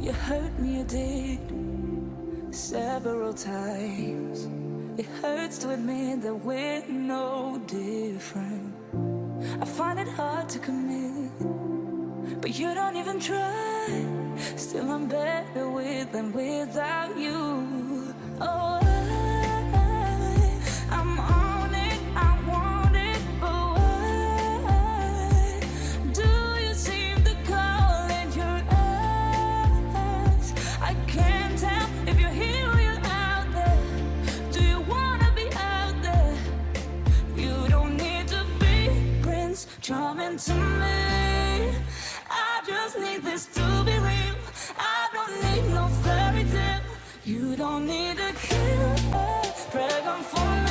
You hurt me, you did, several times. It hurts to admit that we're no different. I find it hard to commit, but you don't even try. Still I'm better with than without you. Oh, I'm on it, I want it, but why do you seem to call in your eyes? I can't tell if you're here or you're out there. Do you wanna be out there? You don't need to be Prince Charming to me. I just need this to be real. I don't need no fairy tale. You don't need a killer, dragon for me.